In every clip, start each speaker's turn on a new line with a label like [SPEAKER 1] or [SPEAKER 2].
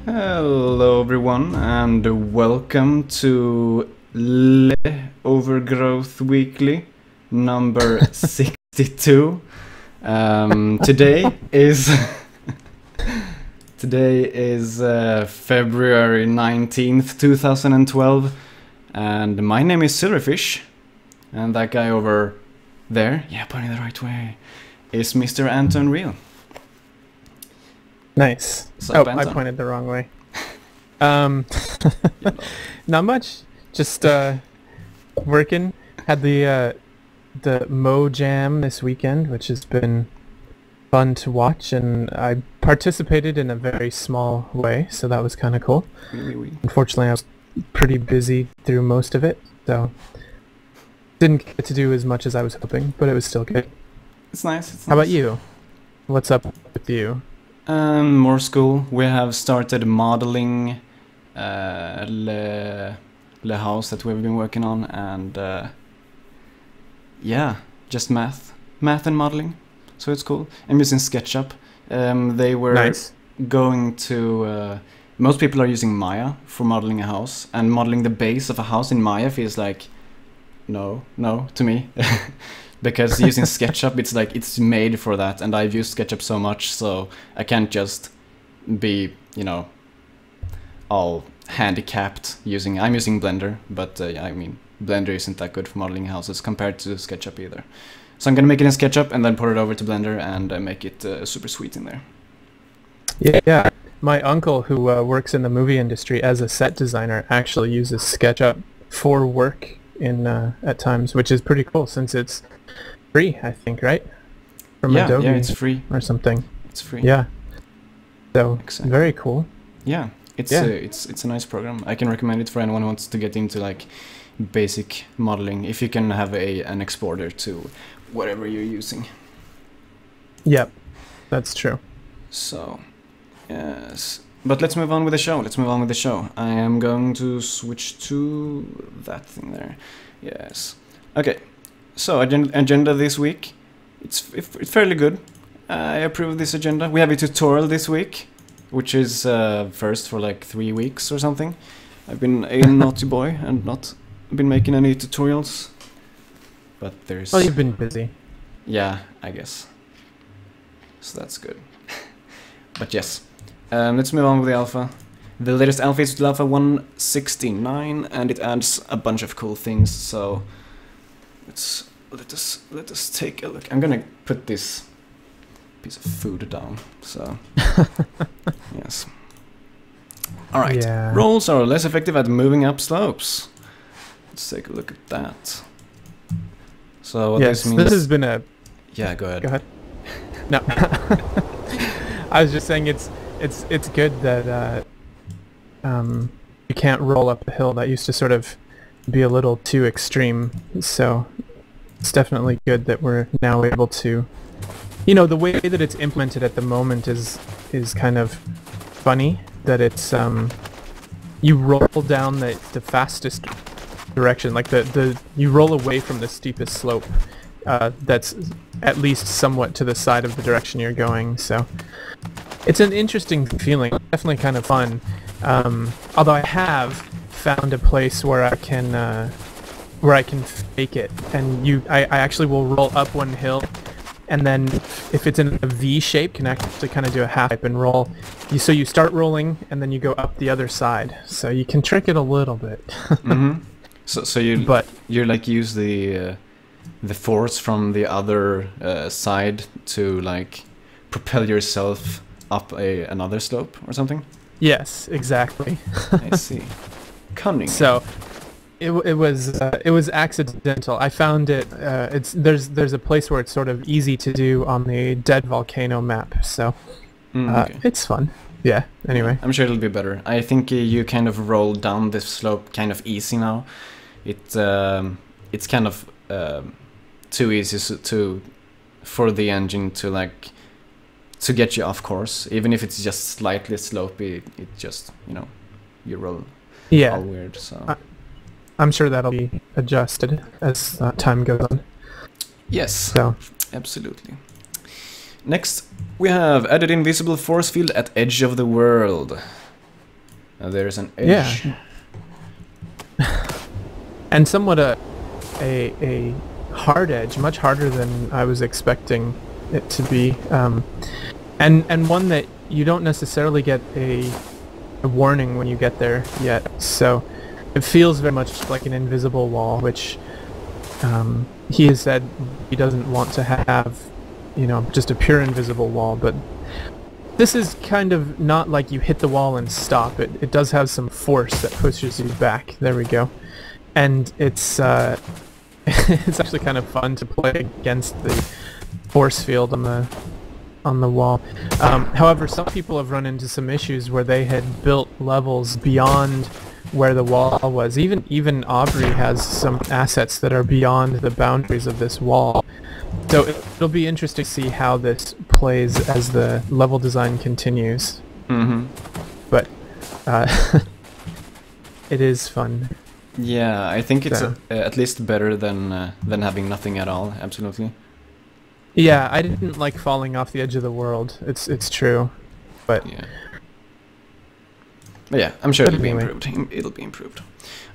[SPEAKER 1] Hello everyone and welcome to Overgrowth Weekly number 62. Today is February 19th, 2012, and my name is Silverfish, and that guy over there, yeah, pointing the right way, is Mr. Anton Real.
[SPEAKER 2] Nice.
[SPEAKER 1] Sup,
[SPEAKER 2] oh,
[SPEAKER 1] Anton?
[SPEAKER 2] I pointed the wrong way. Not much. Just working. Had the Mo Jam this weekend, which has been fun to watch, and I participated in a very small way, so that was kind of cool. Unfortunately, I was pretty busy through most of it, so didn't get to do as much as I was hoping, but it was still good.
[SPEAKER 1] It's nice.
[SPEAKER 2] How about you? What's up with you?
[SPEAKER 1] More school. We have started modeling the house that we've been working on, and yeah, just math and modeling. So it's cool. I'm using SketchUp. They were
[SPEAKER 2] Nice.
[SPEAKER 1] going to. Most people are using Maya for modeling a house, and modeling the base of a house in Maya feels like no to me. Because using SketchUp, it's like it's made for that, and I've used SketchUp so much, so I can't just be, all handicapped using. I'm using Blender, but yeah, I mean, Blender isn't that good for modeling houses compared to SketchUp either. So I'm gonna make it in SketchUp and then port it over to Blender and make it super sweet in there.
[SPEAKER 2] Yeah. My uncle, who works in the movie industry as a set designer, actually uses SketchUp for work in at times, which is pretty cool since it's free, I think, right? From Adobe.
[SPEAKER 1] Yeah, it's free
[SPEAKER 2] or something.
[SPEAKER 1] It's free.
[SPEAKER 2] Yeah. So
[SPEAKER 1] Exactly.
[SPEAKER 2] very cool.
[SPEAKER 1] Yeah, it's a nice program. I can recommend it for anyone who wants to get into like basic modeling. If you can have an exporter to whatever you're using.
[SPEAKER 2] Yep, that's true.
[SPEAKER 1] So, yes. But let's move on with the show. I am going to switch to that thing there. Yes. Okay. So, agenda this week. It's fairly good. I approve this agenda. We have a tutorial this week, which is first for like 3 weeks or something. I've been a naughty boy and not been making any tutorials. But there's...
[SPEAKER 2] Well, you've been busy.
[SPEAKER 1] Yeah, I guess. So that's good. But yes. Let's move on with the alpha. The latest alpha is alpha 169, and it adds a bunch of cool things. So let us take a look. I'm gonna put this piece of food down. So yes. All right.
[SPEAKER 2] Yeah.
[SPEAKER 1] Rolls are less effective at moving up slopes. Let's take a look at that. So what
[SPEAKER 2] Yes,
[SPEAKER 1] this means?
[SPEAKER 2] this has been a...
[SPEAKER 1] Yeah, go ahead.
[SPEAKER 2] Go ahead. No. I was just saying it's good that you can't roll up a hill. That used to sort of be a little too extreme. So it's definitely good that we're now able to... the way that it's implemented at the moment is kind of funny. That it's you roll down the fastest direction, like you roll away from the steepest slope. That's at least somewhat to the side of the direction you're going. So it's an interesting feeling, definitely kind of fun. Although I have found a place where I can fake it, and I actually will roll up one hill, and then if it's in a V shape, can actually kind of do a half pipe and roll. So you start rolling, and then you go up the other side. So you can trick it a little bit.
[SPEAKER 1] Mm-hmm. So you like use the force from the other side to like propel yourself up another slope or something?
[SPEAKER 2] Yes, exactly.
[SPEAKER 1] I see. Cunning.
[SPEAKER 2] So it was accidental. I found it. There's a place where it's sort of easy to do on the Dead Volcano map. So
[SPEAKER 1] Okay.
[SPEAKER 2] it's fun. Yeah. Anyway.
[SPEAKER 1] I'm sure it'll be better. I think you kind of roll down this slope kind of easy now. It's kind of too easy for the engine to get you off course, even if it's just slightly slopey. It just you roll all weird. So
[SPEAKER 2] I'm sure that'll be adjusted as time goes on.
[SPEAKER 1] yes,
[SPEAKER 2] So
[SPEAKER 1] absolutely. Next, we have added invisible force field at edge of the world. There's an edge.
[SPEAKER 2] Yeah. And somewhat a hard edge, much harder than I was expecting it to be, and one that you don't necessarily get a warning when you get there yet. So it feels very much like an invisible wall, which he has said he doesn't want to have, you know, just a pure invisible wall, but this is kind of not like you hit the wall and stop. It does have some force that pushes you back. There we go. And it's it's actually kind of fun to play against the force field on the wall. However, some people have run into some issues where they had built levels beyond where the wall was. Even Aubrey has some assets that are beyond the boundaries of this wall. So it'll be interesting to see how this plays as the level design continues.
[SPEAKER 1] Mm-hmm.
[SPEAKER 2] But it is fun.
[SPEAKER 1] Yeah, I think it's at least better than having nothing at all. Absolutely.
[SPEAKER 2] Yeah, I didn't like falling off the edge of the world. It's true, but
[SPEAKER 1] yeah. But yeah, I'm sure it'll be
[SPEAKER 2] anyway.
[SPEAKER 1] improved. It'll be improved.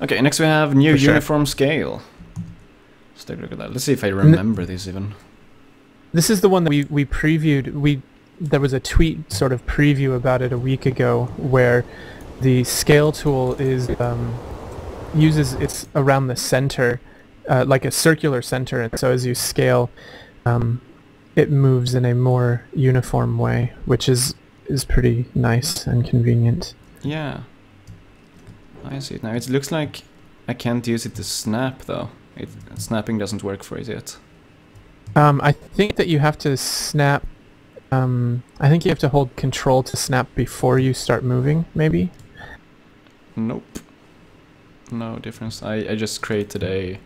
[SPEAKER 1] Okay, next we have new
[SPEAKER 2] For sure.
[SPEAKER 1] uniform scale. Let's take a look at that. Let's see if I remember this even.
[SPEAKER 2] This is the one that we previewed. There was a tweet sort of preview about it a week ago where the scale tool is it's around the center, like a circular center, and so as you scale, it moves in a more uniform way, which is pretty nice and convenient.
[SPEAKER 1] Yeah, I see it now. It looks like I can't use it to snap though. Snapping doesn't work for it yet.
[SPEAKER 2] I think that you have to snap. I think you have to hold Control to snap before you start moving, maybe?
[SPEAKER 1] Nope. No difference. I just created a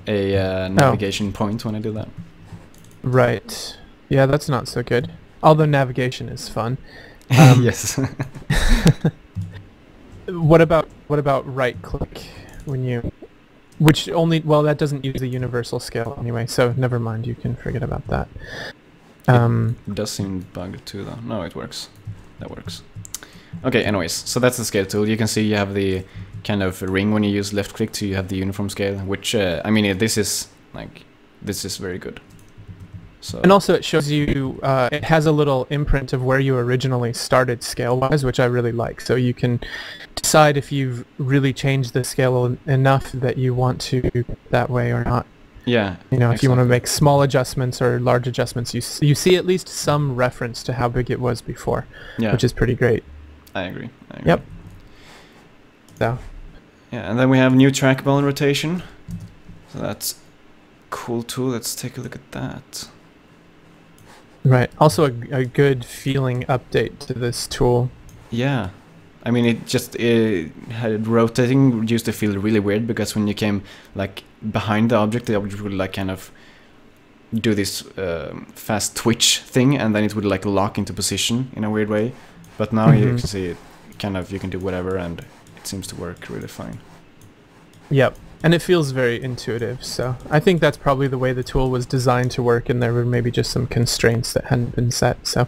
[SPEAKER 1] navigation point when I do that.
[SPEAKER 2] Right. Yeah, that's not so good. Although navigation is fun.
[SPEAKER 1] Yes.
[SPEAKER 2] What about right click when you... Which only... Well, that doesn't use the universal scale anyway, so never mind, you can forget about that.
[SPEAKER 1] It does seem bugged too though. No, it works. That works. Okay, anyways, so that's the scale tool. You can see you have the kind of ring when you use left click to you have the uniform scale, which, I mean, this is very good. So.
[SPEAKER 2] And also it shows you, it has a little imprint of where you originally started scale-wise, which I really like. So you can decide if you've really changed the scale enough that you want to do that way or not.
[SPEAKER 1] Yeah.
[SPEAKER 2] You know,
[SPEAKER 1] exactly.
[SPEAKER 2] if you want to make small adjustments or large adjustments, you see at least some reference to how big it was before, which is pretty great.
[SPEAKER 1] I agree.
[SPEAKER 2] Yep. So.
[SPEAKER 1] Yeah, and then we have new trackable rotation. So that's cool too. Let's take a look at that.
[SPEAKER 2] Right. Also a good feeling update to this tool.
[SPEAKER 1] Yeah. I mean, it had rotating used to feel really weird because when you came like behind the object would like kind of do this fast twitch thing, and then it would like lock into position in a weird way. But now you can see it kind of, you can do whatever, and it seems to work really fine.
[SPEAKER 2] Yep. And it feels very intuitive, so I think that's probably the way the tool was designed to work, and there were maybe just some constraints that hadn't been set. So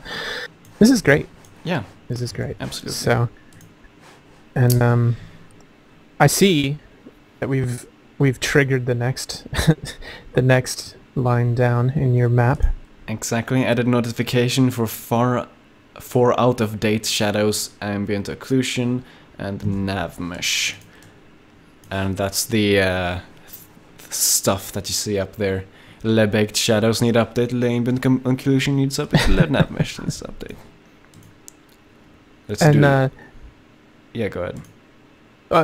[SPEAKER 2] this is great.
[SPEAKER 1] Yeah.
[SPEAKER 2] This is great.
[SPEAKER 1] Absolutely.
[SPEAKER 2] So, and I see that we've triggered the next the next line down in your map. Exactly.
[SPEAKER 1] Added notification for 4 out-of-date shadows, ambient occlusion, and nav mesh. And that's the stuff that you see up there. Le-baked shadows need update, ambient occlusion needs update, le-nav mesh needs update. Let's do yeah, go ahead.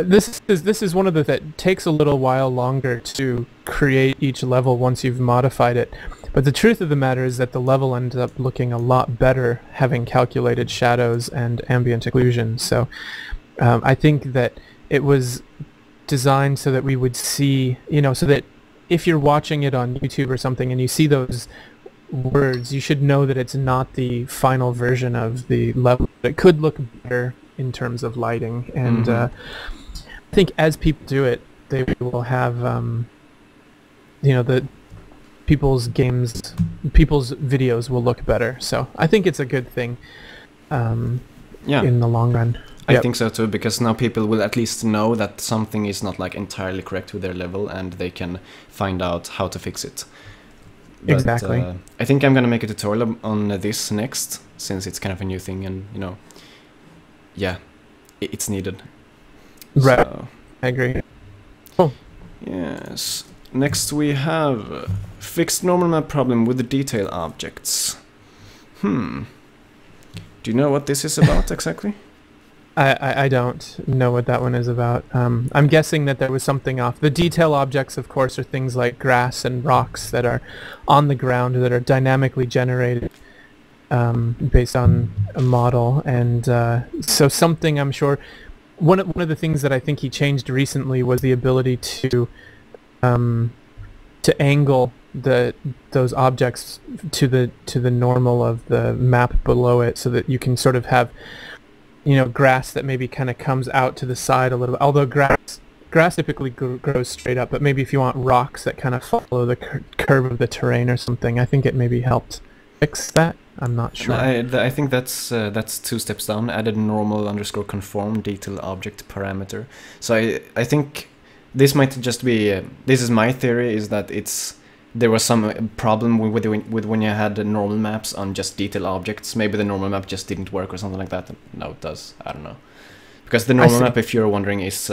[SPEAKER 2] This is one of the that takes a little while longer to create each level once you've modified it. But the truth of the matter is that the level ends up looking a lot better having calculated shadows and ambient occlusion. So I think that it was designed so that we would see, you know, so that if you're watching it on YouTube or something and you see those words, you should know that it's not the final version of the level. It could look better in terms of lighting, and I think as people do it, they will have, you know, the people's videos will look better. So I think it's a good thing in the long run.
[SPEAKER 1] I think so too, because now people will at least know that something is not like entirely correct with their level, and they can find out how to fix it. But,
[SPEAKER 2] exactly.
[SPEAKER 1] I think I'm gonna make a tutorial on this next, since it's kind of a new thing, and you know, yeah, it's needed.
[SPEAKER 2] Right.
[SPEAKER 1] So,
[SPEAKER 2] I agree. Cool.
[SPEAKER 1] yes. Next we have fixed normal map problem with the detail objects. Do you know what this is about exactly?
[SPEAKER 2] I don't know what that one is about. I'm guessing that there was something off. The detail objects, of course, are things like grass and rocks that are on the ground that are dynamically generated based on a model. And so something, I'm sure, one of the things that I think he changed recently was the ability to angle those objects to the normal of the map below it, so that you can sort of have, you know, grass that maybe kind of comes out to the side a little bit. Although grass typically grows straight up, but maybe if you want rocks that kind of follow the curve of the terrain or something, I think it maybe helped fix that. I'm not sure.
[SPEAKER 1] I think that's 2 steps down. Added normal _ conform detail object parameter. So I think this might just be this is my theory, is that there was some problem with when you had the normal maps on just detail objects. Maybe the normal map just didn't work or something like that. No, it does. I don't know. Because the normal map, if you're wondering, is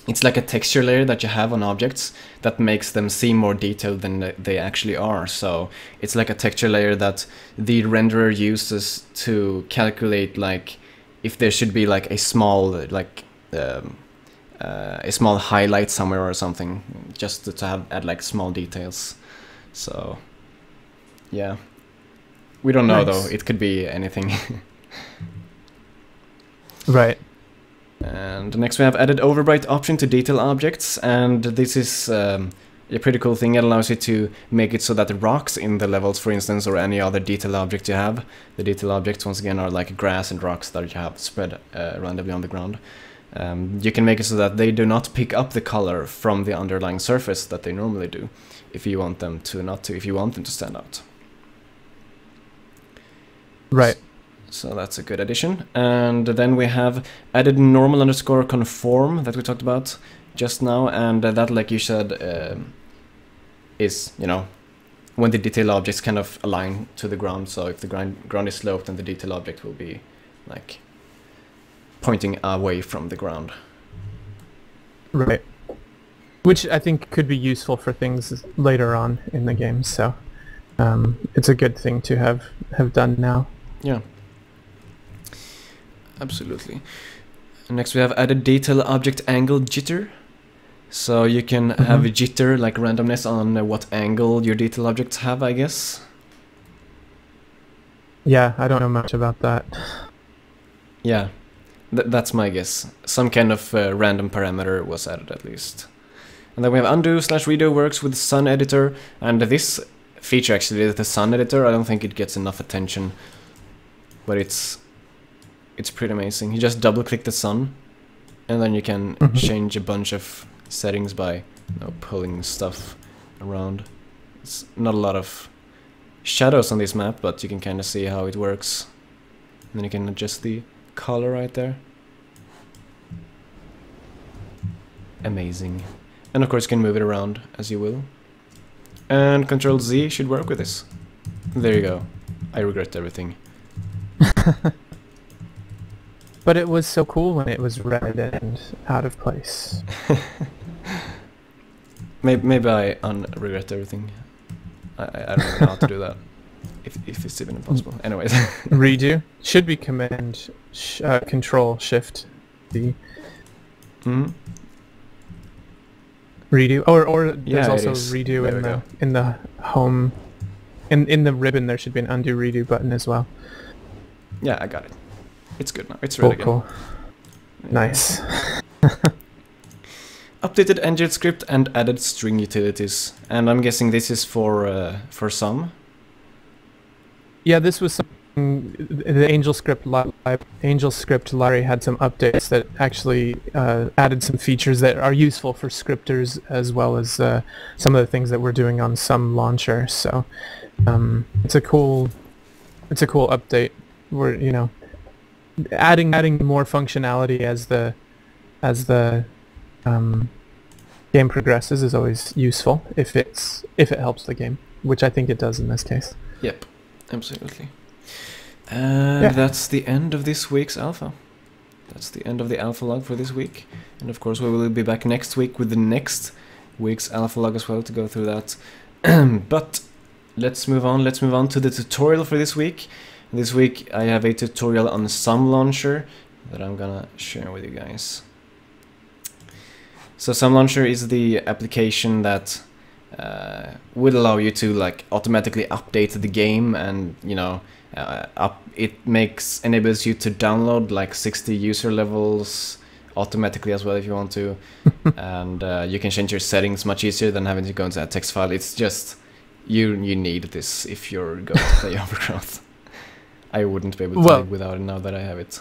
[SPEAKER 1] it's like a texture layer that you have on objects that makes them seem more detailed than they actually are. So it's like a texture layer that the renderer uses to calculate, like, if there should be like a small highlight somewhere or something, just to add like small details. So yeah, we don't know though. It could be anything.
[SPEAKER 2] Right.
[SPEAKER 1] And next we have added overbright option to detail objects, and this is a pretty cool thing. It allows you to make it so that the rocks in the levels, for instance, or any other detail object you have, the detail objects once again are like grass and rocks that you have spread randomly on the ground. You can make it so that they do not pick up the color from the underlying surface that they normally do, if you want them to not to, if you want them to stand out.
[SPEAKER 2] Right.
[SPEAKER 1] So that's a good addition. And then we have added normal _ conform that we talked about just now, and that, like you said, is, you know, when the detail objects kind of align to the ground. So if the ground is sloped, then the detail object will be like pointing away from the ground.
[SPEAKER 2] Right. Which I think could be useful for things later on in the game, so it's a good thing to have done now.
[SPEAKER 1] Yeah. Absolutely. Next we have added detail object angle jitter. So you can have a jitter, like randomness on what angle your detail objects have, I guess.
[SPEAKER 2] Yeah, I don't know much about that.
[SPEAKER 1] Yeah. That's my guess. Some kind of random parameter was added at least. And then we have undo / redo works with sun editor, and this feature actually, the sun editor, I don't think it gets enough attention, but it's pretty amazing. You just double click the sun, and then you can change a bunch of settings by, you know, pulling stuff around. It's not a lot of shadows on this map, but you can kind of see how it works. And then you can adjust the color right there. Amazing. And of course you can move it around as you will. And Control Z should work with this. There you go. I regret everything.
[SPEAKER 2] But it was so cool when it was red and out of place.
[SPEAKER 1] Maybe I regret everything. I don't even know how to do that. If it's even impossible. Anyways.
[SPEAKER 2] Redo should be Command Control Shift D. Redo, or there's also redo in the home, in the ribbon. There should be an undo redo button as well.
[SPEAKER 1] Yeah, I got it. It's good now. It's ready again.
[SPEAKER 2] Cool. Nice.
[SPEAKER 1] Updated engine script and added string utilities, and I'm guessing this is for some.
[SPEAKER 2] Yeah, this was something. The AngelScript library had some updates that actually added some features that are useful for scripters, as well as some of the things that we're doing on some launcher. So it's a cool update. Where, you know, adding more functionality as the game progresses is always useful if it helps the game, which I think it does in this case.
[SPEAKER 1] Yep, absolutely. And that's the end of this week's alpha. That's the end of the alpha log for this week. And of course we will be back next week with the next week's alpha log as well to go through that. But let's move on to the tutorial for this week. This week I have a tutorial on Sum Launcher that I'm gonna share with you guys. So Sum Launcher is the application that would allow you to like automatically update the game, and you know, it enables you to download like 60 user levels automatically as well if you want to. And you can change your settings much easier than having to go into that text file. It's just you need this if you're going to play Overgrowth. I wouldn't be able to play without it now that I have it.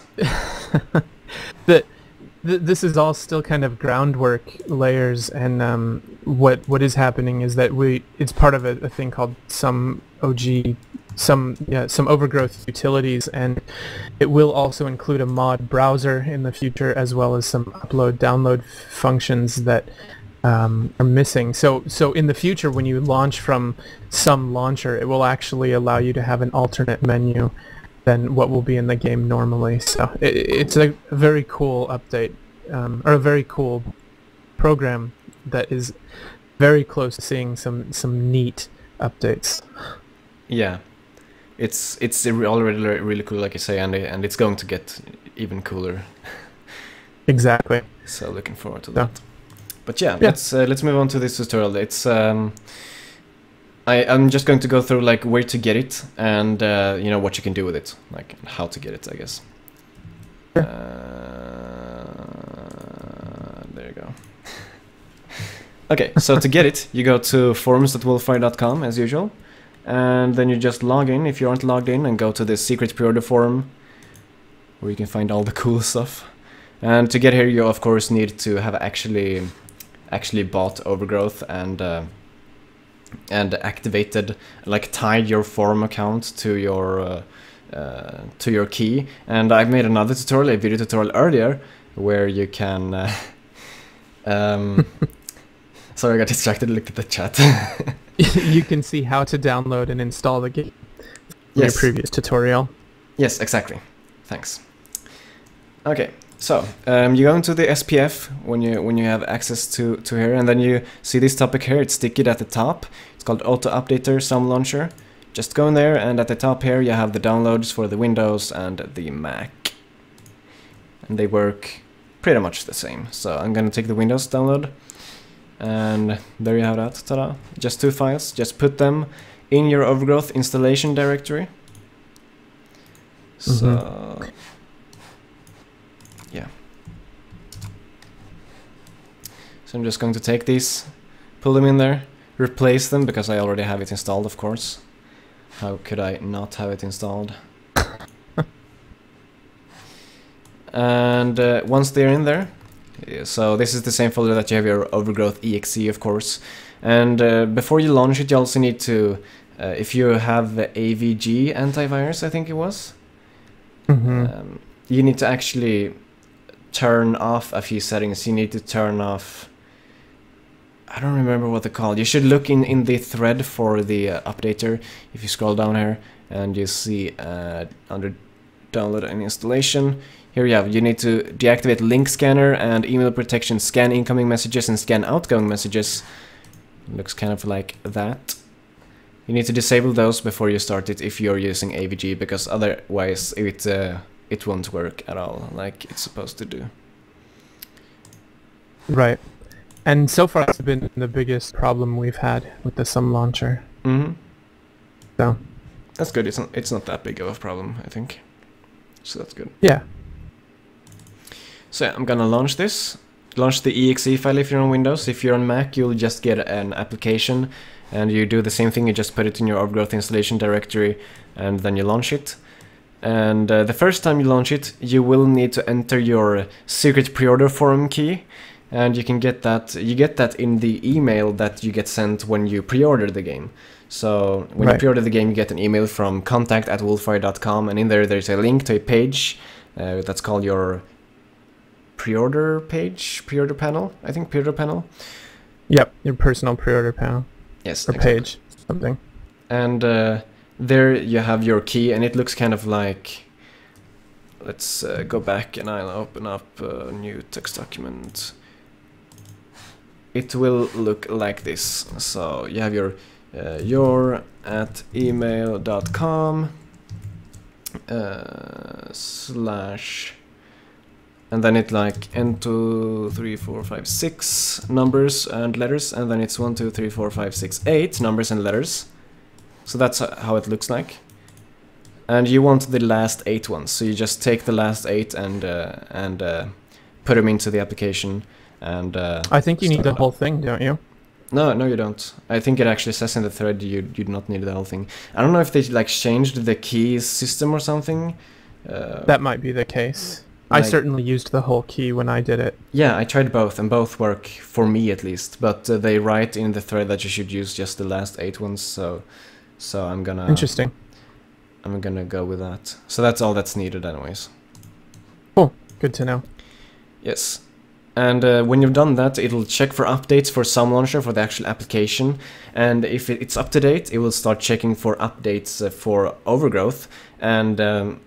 [SPEAKER 2] This is all still kind of groundwork layers, and what is happening is that it's part of a thing called some Overgrowth utilities, and it will also include a mod browser in the future, as well as some upload-download functions that are missing. So in the future, when you launch from some launcher, it will actually allow you to have an alternate menu than what will be in the game normally. So it's a very cool update, or a very cool program that is very close to seeing some neat updates.
[SPEAKER 1] Yeah. It's already really cool, like you say, and it's going to get even cooler.
[SPEAKER 2] Exactly.
[SPEAKER 1] So looking forward to that. But yeah, let's move on to this tutorial. It's I'm just going to go through like where to get it, and you know, what you can do with it, like how to get it, I guess. There you go. Okay, so to get it, you go to forums.wolfire.com as usual. And then you just log in if you aren't logged in, and go to the secret pre-order forum where you can find all the cool stuff. And to get here, you of course need to have actually bought Overgrowth and activated, like tied your forum account to your key. And I've made another tutorial, a video tutorial earlier, where you can sorry, I got distracted. Look at the chat.
[SPEAKER 2] You can see how to download and install the game in your previous tutorial.
[SPEAKER 1] Yes, exactly. Thanks. Okay, so you go into the SPF when you have access to here, and then you see this topic here. It's sticky at the top. It's called Auto Updater Sum Launcher. Just go in there, and at the top here you have the downloads for the Windows and the Mac, and they work pretty much the same. So I'm gonna take the Windows download. And there you have that, ta-da. Just 2 files, just put them in your Overgrowth installation directory. So, yeah. So I'm just going to take these, pull them in there, replace them, because I already have it installed, of course. How could I not have it installed? And once they're in there, so this is the same folder that you have your Overgrowth exe, of course. And before you launch it, you also need to, if you have AVG antivirus, I think it was, you need to actually turn off a few settings. You need to turn off, I don't remember what they're called. You should look in the thread for the updater. If you scroll down here and you see under download and installation, here you need to deactivate link scanner and email protection, scan incoming messages and scan outgoing messages. It looks kind of like that. You need to disable those before you start it if you're using AVG, because otherwise it won't work at all like it's supposed to do.
[SPEAKER 2] Right. And so far it's been the biggest problem we've had with the Sum Launcher. So
[SPEAKER 1] that's good. It's not that big of a problem, I think. So that's good.
[SPEAKER 2] Yeah.
[SPEAKER 1] So yeah, I'm gonna launch this. Launch the exe file if you're on Windows. If you're on Mac, you'll just get an application, and you do the same thing. You just put it in your Overgrowth installation directory, and then you launch it. And the first time you launch it, you will need to enter your secret pre-order forum key, and you can get that. You get that in the email that you get sent when you pre-order the game. So when you pre-order the game, you get an email from contact@wolfire.com, and in there's a link to a page That's called your pre-order page, pre-order panel. I think pre-order panel.
[SPEAKER 2] Yep, your personal pre-order panel.
[SPEAKER 1] Yes,
[SPEAKER 2] or
[SPEAKER 1] exactly.
[SPEAKER 2] page, something.
[SPEAKER 1] And there you have your key, and it looks kind of like. Let's go back, and I'll open up a new text document. It will look like this. So you have your at email.com slash, and then it like n 2 3 4 5 6 numbers and letters, and then it's 1 2 3 4 5 6 8 numbers and letters. So that's how it looks like. And you want the last 8 ones, so you just take the last 8 and put them into the application. And
[SPEAKER 2] I think you need the whole thing, don't you?
[SPEAKER 1] No, you don't. I think it actually says in the thread you do not need the whole thing. I don't know if they like changed the key system or something.
[SPEAKER 2] That might be the case.
[SPEAKER 1] Like,
[SPEAKER 2] I certainly used the whole key when I did it.
[SPEAKER 1] Yeah, I tried both, and both work for me at least. But they write in the thread that you should use just the last 8 ones. So I'm gonna.
[SPEAKER 2] Interesting.
[SPEAKER 1] I'm gonna go with that. So that's all that's needed anyways.
[SPEAKER 2] Cool. Good to know.
[SPEAKER 1] Yes. And when you've done that, it'll check for updates for Some Launcher, for the actual application. And if it's up to date, it will start checking for updates for Overgrowth. And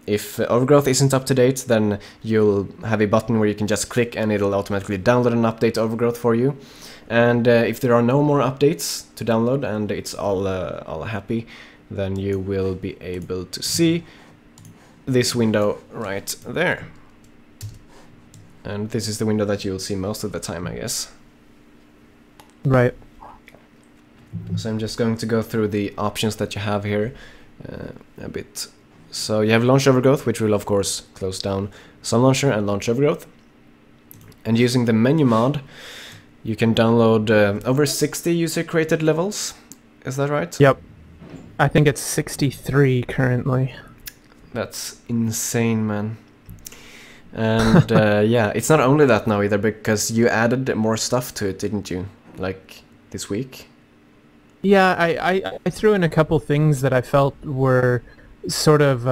[SPEAKER 1] if Overgrowth isn't up to date, then you'll have a button where you can just click and it'll automatically download and update Overgrowth for you. And if there are no more updates to download and it's all happy, then you will be able to see this window right there. And this is the window that you'll see most of the time, I guess.
[SPEAKER 2] Right.
[SPEAKER 1] So I'm just going to go through the options that you have here a bit. So you have Launch Overgrowth, which will of course close down Sun Launcher and Launch Overgrowth. And using the menu mod, you can download over 60 user-created levels. Is that right?
[SPEAKER 2] Yep. I think it's 63 currently.
[SPEAKER 1] That's insane, man. And yeah, it's not only that now either, because you added more stuff to it, didn't you? Like this week?
[SPEAKER 2] Yeah, I threw in a couple things that I felt were sort of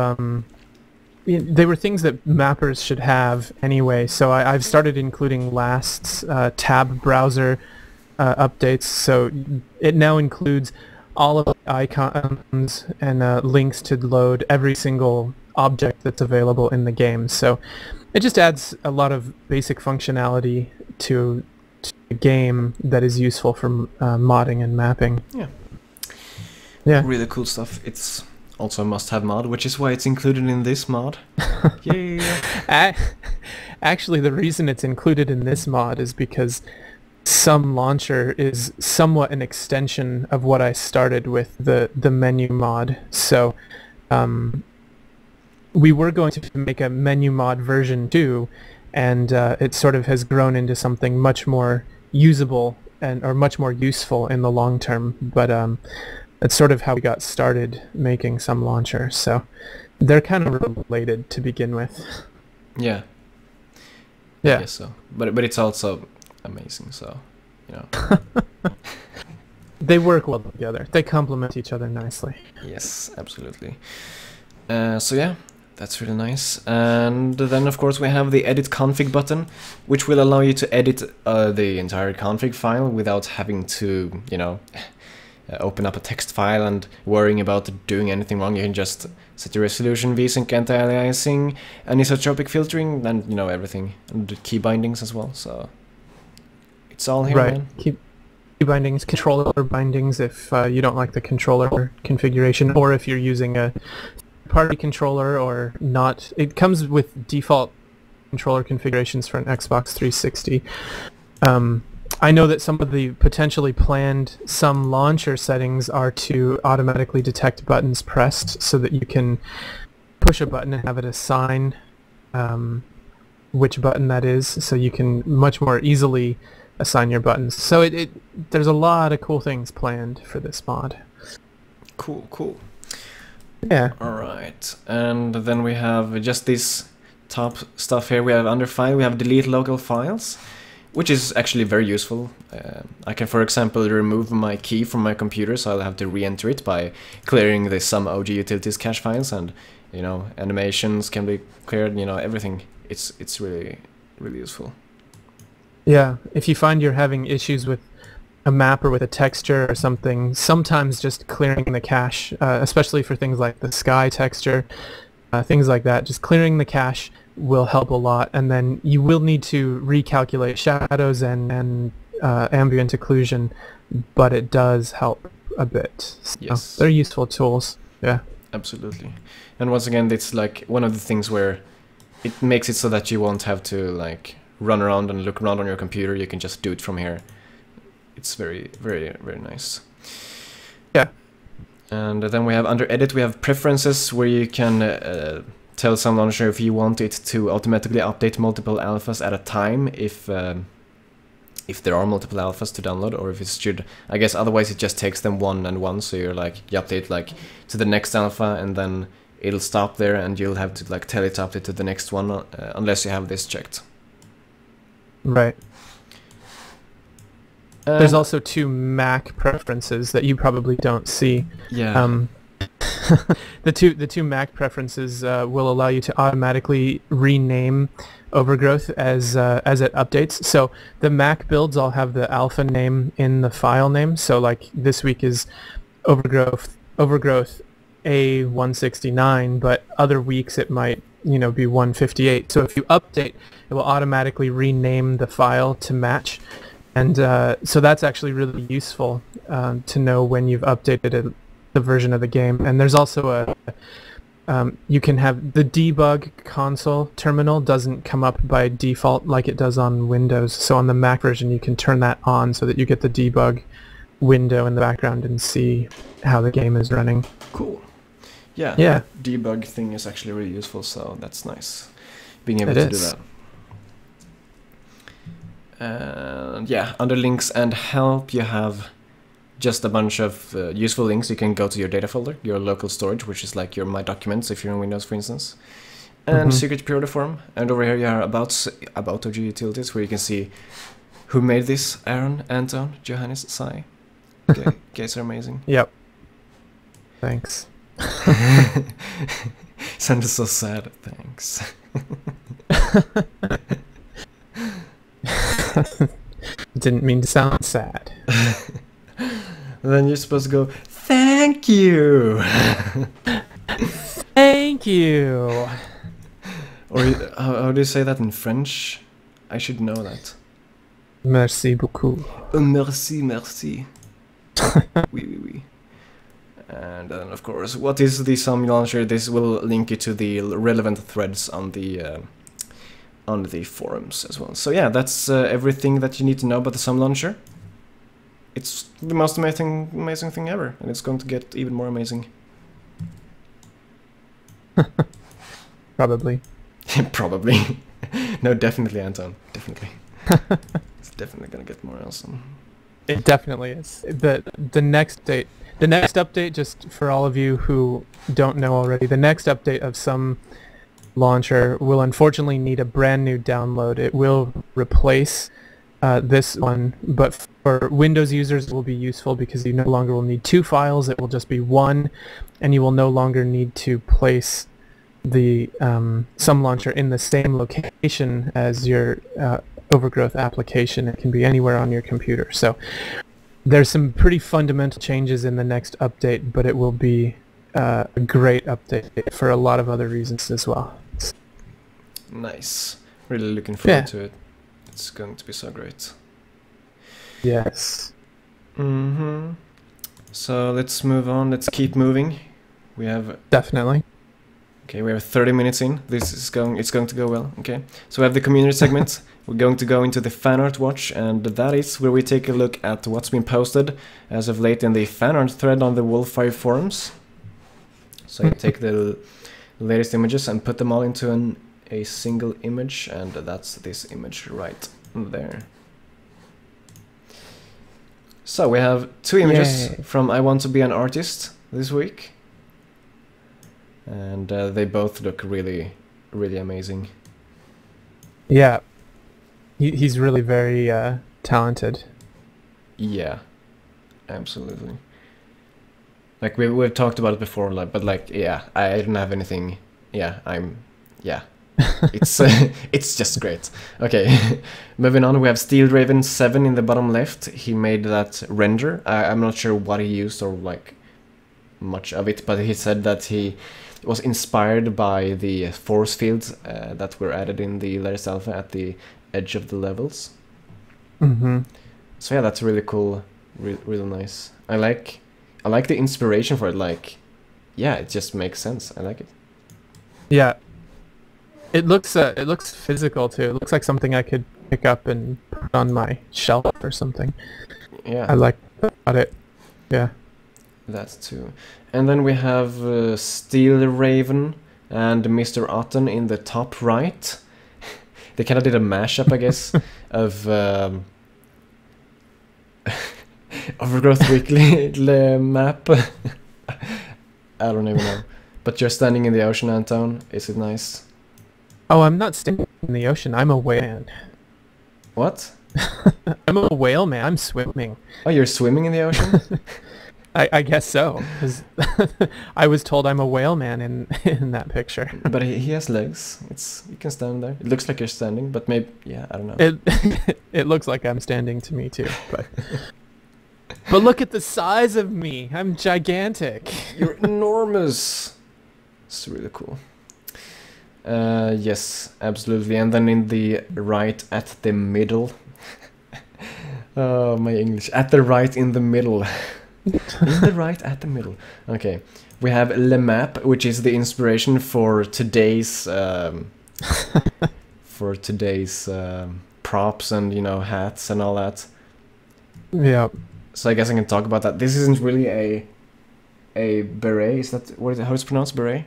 [SPEAKER 2] they were things that mappers should have anyway. So I've started including Last's tab browser updates. So it now includes all of the icons and links to load every single object that's available in the game. So it just adds a lot of basic functionality to the game that is useful for modding and mapping. Yeah.
[SPEAKER 1] Really cool stuff. It's also a must-have mod, which is why it's included in this mod. Yeah.
[SPEAKER 2] Actually, the reason it's included in this mod is because Some Launcher is somewhat an extension of what I started with the menu mod. So we were going to make a menu mod version 2, and it sort of has grown into something much more usable or much more useful in the long term. But that's sort of how we got started making Some Launcher. So they're kind of related to begin with.
[SPEAKER 1] Yeah.
[SPEAKER 2] Yeah.
[SPEAKER 1] I guess so. But it's also amazing, so you know.
[SPEAKER 2] They work well together. They complement each other nicely.
[SPEAKER 1] Yes, absolutely. So yeah, that's really nice. And then of course we have the edit config button, which will allow you to edit the entire config file without having to, you know, open up a text file and worrying about doing anything wrong. You can just set your resolution, vsync, anti-aliasing, anisotropic filtering, and you know, everything, and the key bindings as well. So it's all here,
[SPEAKER 2] right.
[SPEAKER 1] man.
[SPEAKER 2] Key bindings, controller bindings if you don't like the controller configuration, or if you're using a party controller or not. It comes with default controller configurations for an Xbox 360. I know that some of the potentially planned Some Launcher settings are to automatically detect buttons pressed, so that you can push a button and have it assign which button that is, so you can much more easily assign your buttons. So there's a lot of cool things planned for this mod.
[SPEAKER 1] Cool.
[SPEAKER 2] Yeah.
[SPEAKER 1] Alright, and then we have just this top stuff here. We have under file, we have delete local files, which is actually very useful. I can, for example, remove my key from my computer, so I'll have to re-enter it by clearing the some OG utilities cache files, and You know, animations can be cleared. You know, everything. It's really useful.
[SPEAKER 2] Yeah, if you find you're having issues with a map or with a texture or something, sometimes just clearing the cache, especially for things like the sky texture, things like that, just clearing the cache will help a lot. And then you will need to recalculate shadows and ambient occlusion, but it does help a bit. So
[SPEAKER 1] Yes.
[SPEAKER 2] they're useful tools. Yeah.
[SPEAKER 1] Absolutely. And once again, it's like one of the things where it makes it so that you won't have to like run around and look around on your computer. You can just do it from here. It's very nice.
[SPEAKER 2] Yeah.
[SPEAKER 1] And then we have under edit, we have preferences where you can tell some launcher if you want it to automatically update multiple alphas at a time if there are multiple alphas to download, or if it should, I guess otherwise it just takes them one and one, so you're like, you update like to the next alpha and then it'll stop there and you'll have to like tell it to update to the next one unless you have this checked.
[SPEAKER 2] Right. There's also 2 Mac preferences that you probably don't see.
[SPEAKER 1] Yeah.
[SPEAKER 2] The two Mac preferences will allow you to automatically rename Overgrowth as it updates. So the Mac builds all have the alpha name in the file name. So like this week is Overgrowth A169, but other weeks it might be 158. So if you update, it will automatically rename the file to match. And so that's actually really useful to know when you've updated the version of the game. And there's also you can have the debug console terminal doesn't come up by default like it does on Windows. So on the Mac version, you can turn that on so that you get the debug window in the background and see how the game is running.
[SPEAKER 1] Cool. Yeah.
[SPEAKER 2] Yeah.
[SPEAKER 1] Debug thing is actually really useful, so that's nice being able to do that. And yeah, under links and help, you have just a bunch of useful links. You can go to your data folder, your local storage, which is like your My Documents if you're in Windows, for instance, and secret preorder form. And over here you are about OG utilities, where you can see who made this: Aaron, Anton, Johannes, Sai. Okay, guys are amazing.
[SPEAKER 2] Yep. Thanks.
[SPEAKER 1] Sounded so sad. Thanks.
[SPEAKER 2] Didn't mean to sound sad.
[SPEAKER 1] Then you're supposed to go, thank you.
[SPEAKER 2] Thank you.
[SPEAKER 1] Or how do you say that in French? I should know that.
[SPEAKER 2] Merci beaucoup.
[SPEAKER 1] Merci, merci. Oui. And then, of course, what is the Sum Launcher? This will link you to the relevant threads on the forums as well. So yeah, that's everything that you need to know about the Sum Launcher. It's the most amazing thing ever, and it's going to get even more amazing.
[SPEAKER 2] Probably.
[SPEAKER 1] Probably. No, definitely, Anton. Definitely. It's definitely gonna get more awesome.
[SPEAKER 2] It definitely is. The next update, just for all of you who don't know already, the next update of Sum Launcher will unfortunately need a brand new download. It will replace this one, but for Windows users it will be useful because you no longer will need 2 files, it will just be one, and you will no longer need to place the Sum Launcher in the same location as your Overgrowth application. It can be anywhere on your computer. So there's some pretty fundamental changes in the next update, but it will be a great update for a lot of other reasons as well.
[SPEAKER 1] Nice. Really looking forward to it. It's going to be so great.
[SPEAKER 2] Yes.
[SPEAKER 1] So let's move on. Let's keep moving. We have
[SPEAKER 2] definitely.
[SPEAKER 1] Okay, we have 30 minutes in. It's going to go well. Okay. So we have the community segment. We're going to go into the fan art watch, and that is where we take a look at what's been posted as of late in the fan art thread on the Wolfire forums. So you take the latest images and put them all into a single image, and that's this image right there. So we have 2 images from I Want to Be an Artist this week, and they both look really amazing.
[SPEAKER 2] Yeah, he's really very talented.
[SPEAKER 1] Yeah, absolutely. Like we've talked about it before, like, but like, yeah, I didn't have anything. Yeah, yeah. It's it's just great. Okay, moving on, we have Steel Raven 7 in the bottom left. He made that render. I'm not sure what he used or like much of it, but he said that he was inspired by the force fields that were added in the latest alpha at the edge of the levels.
[SPEAKER 2] Mm-hmm.
[SPEAKER 1] So yeah, that's really cool, really nice. I like the inspiration for it. Like, yeah, it just makes sense. I like it.
[SPEAKER 2] Yeah. It looks physical too. It looks like something I could pick up and put on my shelf or something.
[SPEAKER 1] Yeah.
[SPEAKER 2] I like that about it. Yeah.
[SPEAKER 1] That too. And then we have Steel Raven and Mr. Anton in the top right. They kind of did a mashup, I guess, of Overgrowth Weekly map. I don't even know. But you're standing in the ocean, Anton. Is it nice?
[SPEAKER 2] Oh, I'm not standing in the ocean. I'm a whale man.
[SPEAKER 1] What?
[SPEAKER 2] I'm a whale man. I'm swimming.
[SPEAKER 1] Oh, you're swimming in the ocean?
[SPEAKER 2] I guess so. 'Cause I was told I'm a whale man in that picture.
[SPEAKER 1] But he has legs. You can stand there. It looks like you're standing, but maybe, yeah, I don't know.
[SPEAKER 2] It looks like I'm standing to me too, but look at the size of me. I'm gigantic.
[SPEAKER 1] You're enormous. It's really cool. Yes, absolutely. And then in the right at the middle. Oh, my English. At the right in the middle. In the right at the middle. Okay. We have Le Map, which is the inspiration for today's props and, you know, hats and all that.
[SPEAKER 2] Yeah.
[SPEAKER 1] So I guess I can talk about that. This isn't really a beret. Is that how it's pronounced? Beret?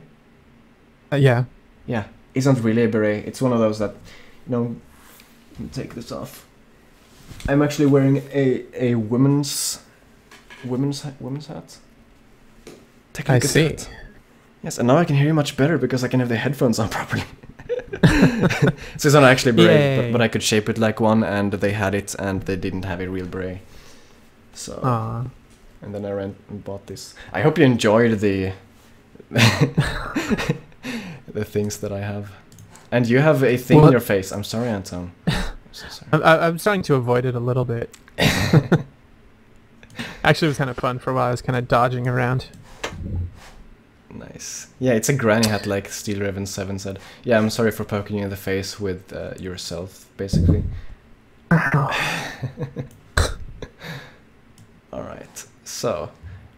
[SPEAKER 2] Yeah.
[SPEAKER 1] Yeah, it's not really a beret. It's one of those that, you know, take this off. I'm actually wearing a women's hat. Take a look
[SPEAKER 2] I
[SPEAKER 1] at
[SPEAKER 2] see.
[SPEAKER 1] that. Yes, and now I can hear you much better because I can have the headphones on properly. So it's not actually a beret, but I could shape it like one, and they had it, and they didn't have a real beret. So, and then I ran and bought this. I hope you enjoyed the the things that I have. And you have a thing in your face. I'm sorry, Anton. I'm so sorry.
[SPEAKER 2] I'm starting to avoid it a little bit. Actually, it was kind of fun for a while. I was kind of dodging around.
[SPEAKER 1] Nice. Yeah, it's a granny hat, like Steel Raven 7 said. Yeah, I'm sorry for poking you in the face with yourself, basically. Alright, so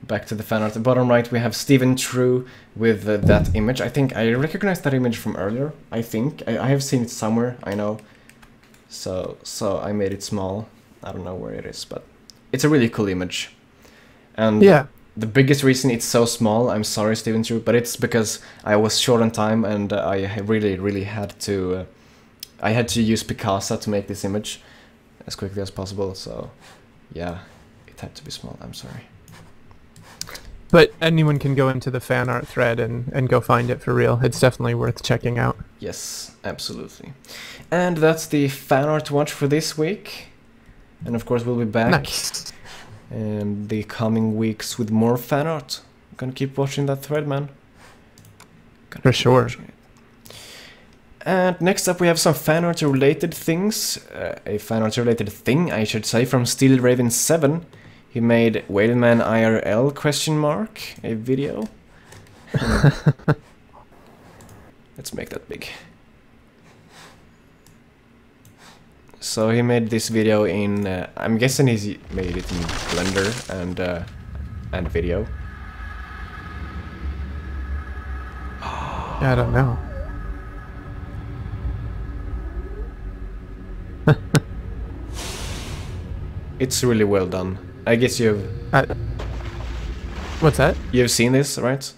[SPEAKER 1] back to the fan art. At the bottom right, we have Stephen True with that image. I think I recognized that image from earlier. I think I have seen it somewhere, I know. So I made it small. I don't know where it is, but it's a really cool image. And
[SPEAKER 2] yeah,
[SPEAKER 1] the biggest reason it's so small, I'm sorry, Stephen True, but it's because I was short on time and I really had to. I had to use Picasa to make this image as quickly as possible. So yeah, it had to be small. I'm sorry.
[SPEAKER 2] But anyone can go into the fan art thread and go find it for real. It's definitely worth checking out.
[SPEAKER 1] Yes, absolutely. And that's the fan art watch for this week. And of course we'll be back in the coming weeks with more fan art. I'm gonna keep watching that thread, man.
[SPEAKER 2] For sure.
[SPEAKER 1] And next up we have some fan art related things. A fan art related thing, I should say, from Steel Raven 7. He made Whaleman IRL ? A video. Let's make that big. So he made this video in, I'm guessing he's made it in Blender and video.
[SPEAKER 2] I don't know.
[SPEAKER 1] It's really well done. I guess you've...
[SPEAKER 2] What's that?
[SPEAKER 1] You've seen this, right?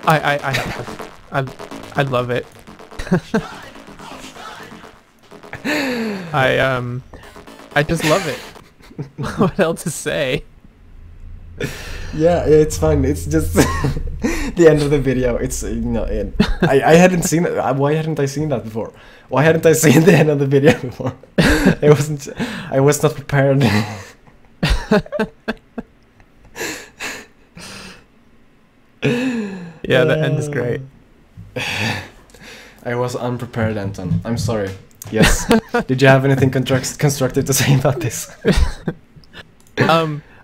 [SPEAKER 2] I love it. I just love it. What else to say?
[SPEAKER 1] Yeah, it's fine. It's just the end of the video. It's, you know, I hadn't seen it. Why hadn't I seen that before? Why hadn't I seen the end of the video before? I was not prepared.
[SPEAKER 2] Yeah, the end is great.
[SPEAKER 1] I was unprepared, Anton. I'm sorry. Yes. Did you have anything constructive to say about this?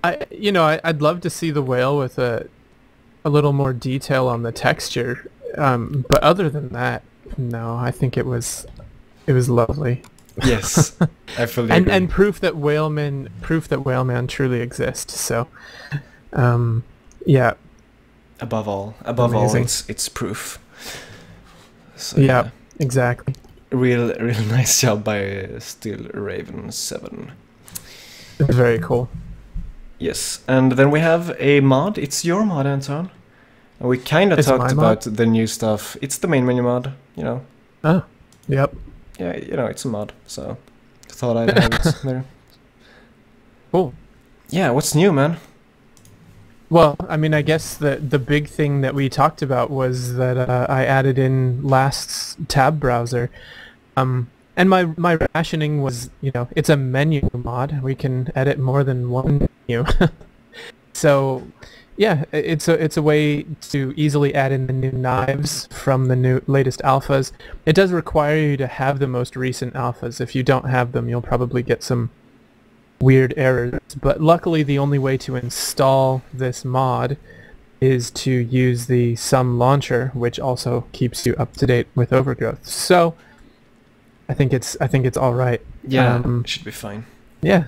[SPEAKER 2] I'd love to see the whale with a little more detail on the texture. But other than that, no, I think it was lovely.
[SPEAKER 1] Yes, I fully agree.
[SPEAKER 2] And proof that Whaleman truly exists. So, yeah.
[SPEAKER 1] Above all, it's proof. So,
[SPEAKER 2] yeah, exactly.
[SPEAKER 1] Real nice job by Still Raven 7.
[SPEAKER 2] Very cool.
[SPEAKER 1] Yes, and then we have a mod. It's your mod, Anton. And we kind of talked about the new stuff. It's the main menu mod, you know.
[SPEAKER 2] Oh, yep.
[SPEAKER 1] Yeah, you know, it's a mod, so I thought I'd have it there.
[SPEAKER 2] Cool.
[SPEAKER 1] Yeah, what's new, man?
[SPEAKER 2] Well, I mean, I guess the big thing that we talked about was that I added in Last's tab browser. And my rationing was, you know, it's a menu mod. We can edit more than one menu. So, yeah, it's a way to easily add in the new knives from the latest alphas. It does require you to have the most recent alphas. If you don't have them, you'll probably get some weird errors. But luckily, the only way to install this mod is to use the Sum launcher, which also keeps you up to date with Overgrowth. So, I think it's all right.
[SPEAKER 1] Yeah, it should be fine.
[SPEAKER 2] Yeah.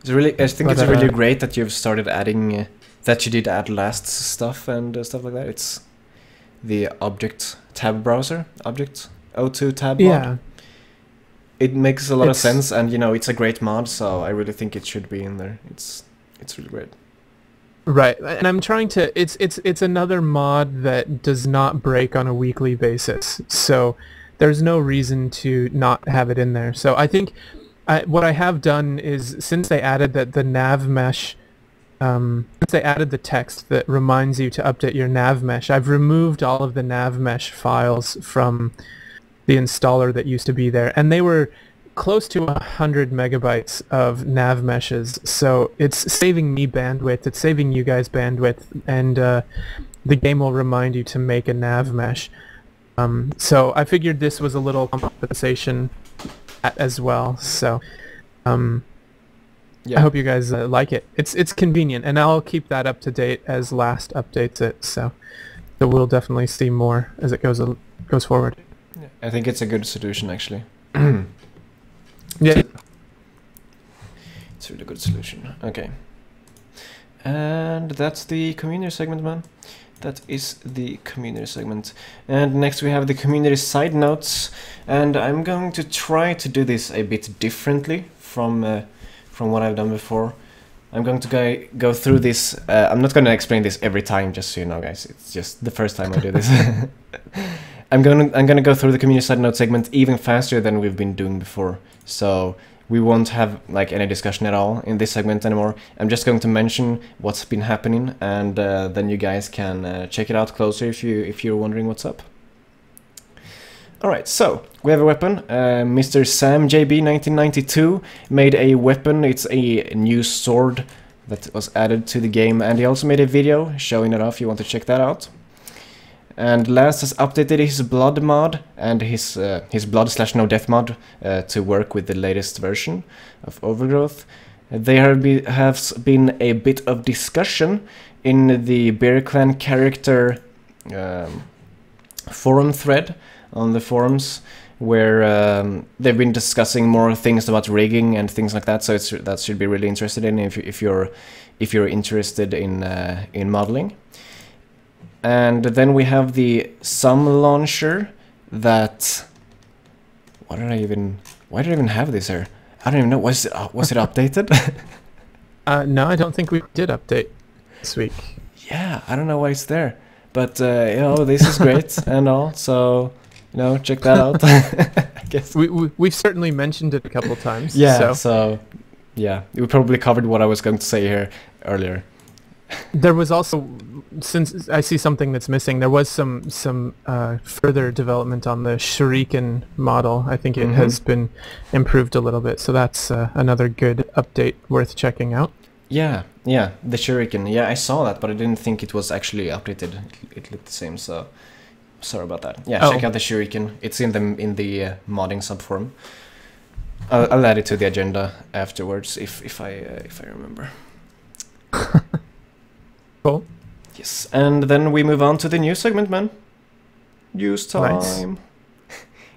[SPEAKER 1] I think it's really great that you've started adding, that you did add Last stuff and stuff like that. It's the object tab browser, object O2 tab mod. It makes a lot of sense, and you know, it's a great mod, so I really think it should be in there. It's really great.
[SPEAKER 2] Right, and I'm trying to. It's another mod that does not break on a weekly basis, so there's no reason to not have it in there. So I think what I have done is, since they added the nav mesh, since they added the text that reminds you to update your nav mesh, I've removed all of the nav mesh files from the installer that used to be there, and they were close to 100 megabytes of nav meshes. So it's saving me bandwidth, it's saving you guys bandwidth, and the game will remind you to make a nav mesh. So I figured this was a little compensation as well. So I hope you guys like it. It's convenient, and I'll keep that up to date as Last updates it. So we'll definitely see more as it goes forward.
[SPEAKER 1] I think it's a good solution, actually.
[SPEAKER 2] Yeah,
[SPEAKER 1] it's a really good solution. Okay, and that's the community segment, man. That is the community segment. And next we have the community side notes, and I'm going to try to do this a bit differently from what I've done before. I'm going to go through this. I'm not going to explain this every time, just so you know, guys. It's just the first time I do this. I'm gonna go through the community side note segment even faster than we've been doing before. So we won't have like any discussion at all in this segment anymore. I'm just going to mention what's been happening, and then you guys can check it out closer if you're wondering what's up. Alright, so we have a weapon. Mr. Sam JB 1992 made a weapon. It's a new sword that was added to the game, and he also made a video showing it off if you want to check that out. And Last has updated his blood mod and his blood/no death mod to work with the latest version of Overgrowth. There has been a bit of discussion in the Bear Clan character forum thread on the forums, where they've been discussing more things about rigging and things like that. So that should be really interested in if you're interested in modeling. And then we have the Sum launcher that... Why did I even have this here? I don't even know. Was it updated?
[SPEAKER 2] No, I don't think we did update this week.
[SPEAKER 1] Yeah, I don't know why it's there. But, you know, this is great and all. So, you know, check that out. I guess.
[SPEAKER 2] We've certainly mentioned it a couple of times.
[SPEAKER 1] Yeah, so yeah. We probably covered what I was going to say here earlier.
[SPEAKER 2] There was also, since I see something that's missing, there was some further development on the shuriken model. I think it has been improved a little bit, so that's another good update worth checking out.
[SPEAKER 1] Yeah, yeah, the Shuriken. Yeah, I saw that, but I didn't think it was actually updated. It looked the same, so sorry about that. Yeah, check out the Shuriken. It's in the modding subforum. I'll add it to the agenda afterwards if I remember.
[SPEAKER 2] Cool.
[SPEAKER 1] Yes, and then we move on to the news segment, man. News time.
[SPEAKER 2] Nice.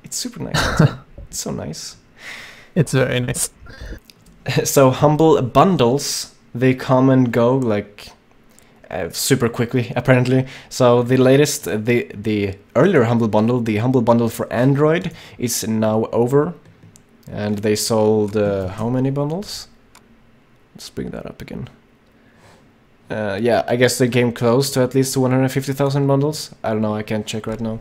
[SPEAKER 1] It's super nice. It's so nice.
[SPEAKER 2] It's very nice.
[SPEAKER 1] So Humble bundles, they come and go like super quickly, apparently. So the latest, the earlier Humble bundle, the Humble bundle for Android, is now over, and they sold how many bundles? Let's bring that up again. Yeah, I guess they came close to at least 150,000 bundles. I don't know, I can't check right now,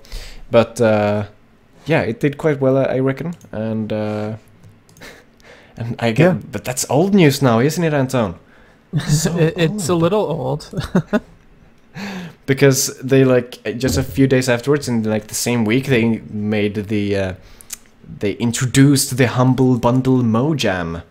[SPEAKER 1] but yeah, it did quite well, I reckon, and I get, yeah. But that's old news now, isn't it, Anton? So
[SPEAKER 2] it's a little old.
[SPEAKER 1] Because they just a few days afterwards, in like the same week, they made they introduced the Humble Bundle Mojam.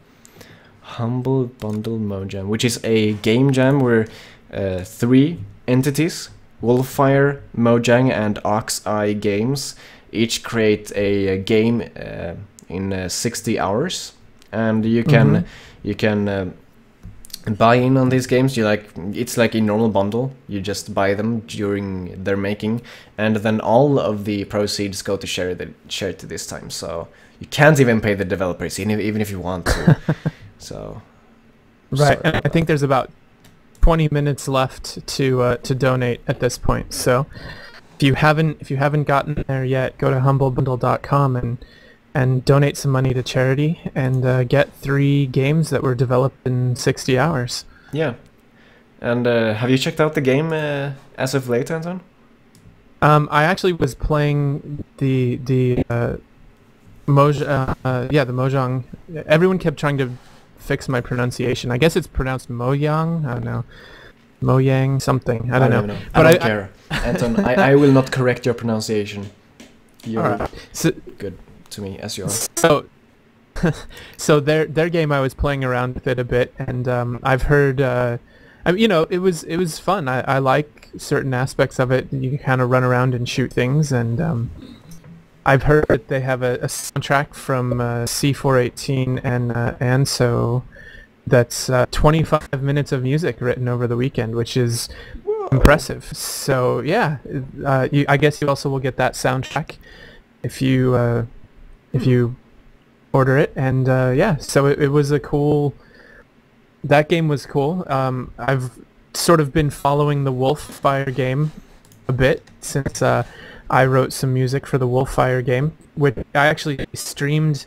[SPEAKER 1] Humble Bundle Mojam, which is a game jam where 3 entities, Wolfire, Mojang, and Oxeye Games, each create a game in 60 hours. And you can buy in on these games. It's like a normal bundle. You just buy them during their making, and then all of the proceeds go to charity this time. So you can't even pay the developers, even if you want to. So
[SPEAKER 2] right, and I think there's about 20 minutes left to donate at this point. So if you haven't gotten there yet, go to humblebundle.com and donate some money to charity and get 3 games that were developed in 60 hours.
[SPEAKER 1] Yeah. And have you checked out the game as of late, Anton?
[SPEAKER 2] I actually was playing the Mojang. Everyone kept trying to fix my pronunciation. I guess it's pronounced Mojang. I don't know. Mojang something. I don't know.
[SPEAKER 1] But I don't care. Anton, I will not correct your pronunciation. You're
[SPEAKER 2] right. So,
[SPEAKER 1] good to me as you are.
[SPEAKER 2] So their game, I was playing around with it a bit, and I've heard it was fun. I like certain aspects of it. You can kind of run around and shoot things, and I've heard that they have a soundtrack from C418 and so that's 25 minutes of music written over the weekend, which is impressive. So yeah, I guess you also will get that soundtrack if you order it, and yeah, so it was a cool. That game was cool. I've sort of been following the Wolfire game a bit since I wrote some music for the Wolfire game, which I actually streamed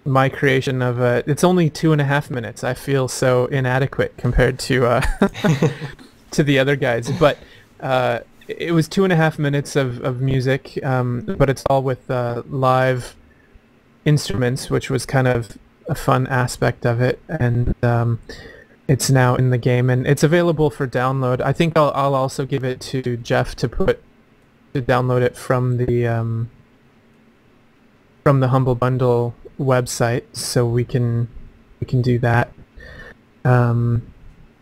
[SPEAKER 2] my creation of. It's only 2.5 minutes. I feel so inadequate compared to to the other guys, but it was 2.5 minutes of music, but it's all with live instruments, which was kind of a fun aspect of it, and it's now in the game, and it's available for download. I think I'll also give it to Jeff to download it from the Humble Bundle website, so we can do that. And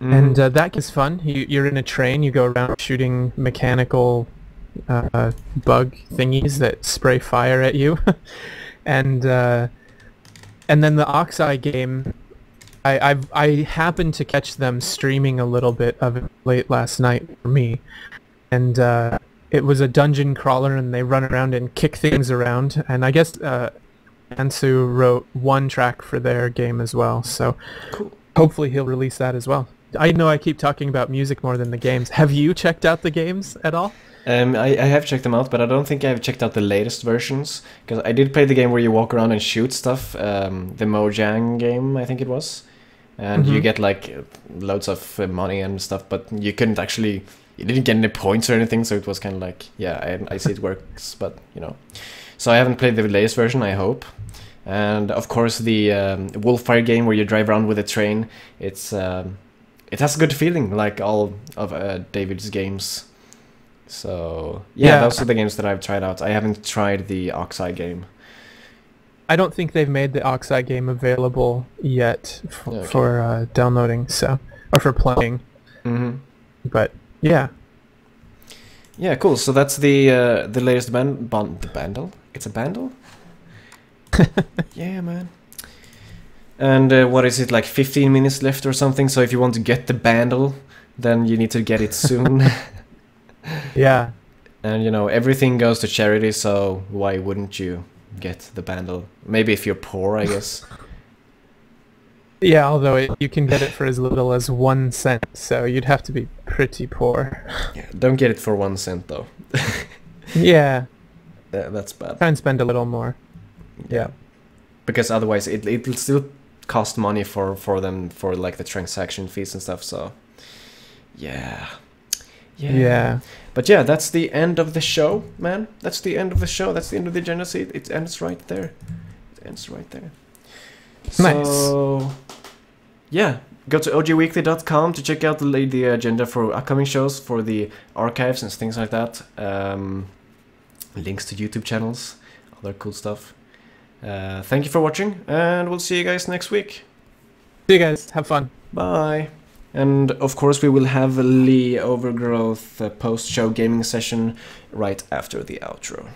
[SPEAKER 2] that is fun. You're in a train. You go around shooting mechanical bug thingies that spray fire at you. And then the Oxeye game, I happened to catch them streaming a little bit of it late last night for me, and it was a dungeon crawler, and they run around and kick things around. And I guess Ansu wrote 1 track for their game as well, so cool. Hopefully he'll release that as well. I know I keep talking about music more than the games. Have you checked out the games at all?
[SPEAKER 1] I have checked them out, but I don't think I've checked out the latest versions, because I did play the game where you walk around and shoot stuff, the Mojang game, I think it was, and you get like loads of money and stuff, but you didn't get any points or anything, so it was kind of like, yeah, I see it works, but so I haven't played the latest version, I hope. And of course the Wolfire game where you drive around with a train, it has a good feeling, like all of David's games. So yeah, those are the games that I've tried out. I haven't tried the Oxeye game.
[SPEAKER 2] I don't think they've made the Oxeye game available yet for downloading. So or for playing.
[SPEAKER 1] Mm-hmm.
[SPEAKER 2] But yeah.
[SPEAKER 1] Yeah, cool. So that's the latest bundle. It's a bundle. Yeah, man. And what is it, like 15 minutes left or something? So if you want to get the bundle, then you need to get it soon.
[SPEAKER 2] Yeah.
[SPEAKER 1] And you know, everything goes to charity, so why wouldn't you get the bundle? Maybe if you're poor, I guess.
[SPEAKER 2] Yeah, although you can get it for as little as 1 cent, so you'd have to be pretty poor.
[SPEAKER 1] Yeah, don't get it for 1 cent though.
[SPEAKER 2] Yeah.
[SPEAKER 1] That's bad.
[SPEAKER 2] Try and spend a little more.
[SPEAKER 1] Yeah. Because otherwise it'll still cost money for them for like the transaction fees and stuff, so yeah. But yeah, that's the end of the show, man. That's the end of the show. That's the end of the agenda. See, it ends right there. It ends right there. So,
[SPEAKER 2] Nice.
[SPEAKER 1] yeah, go to ogweekly.com to check out the agenda for upcoming shows, for the archives and things like that. Links to YouTube channels, other cool stuff. Thank you for watching, and we'll see you guys next week.
[SPEAKER 2] See you guys. Have fun.
[SPEAKER 1] Bye. And of course, we will have the Overgrowth post-show gaming session right after the outro.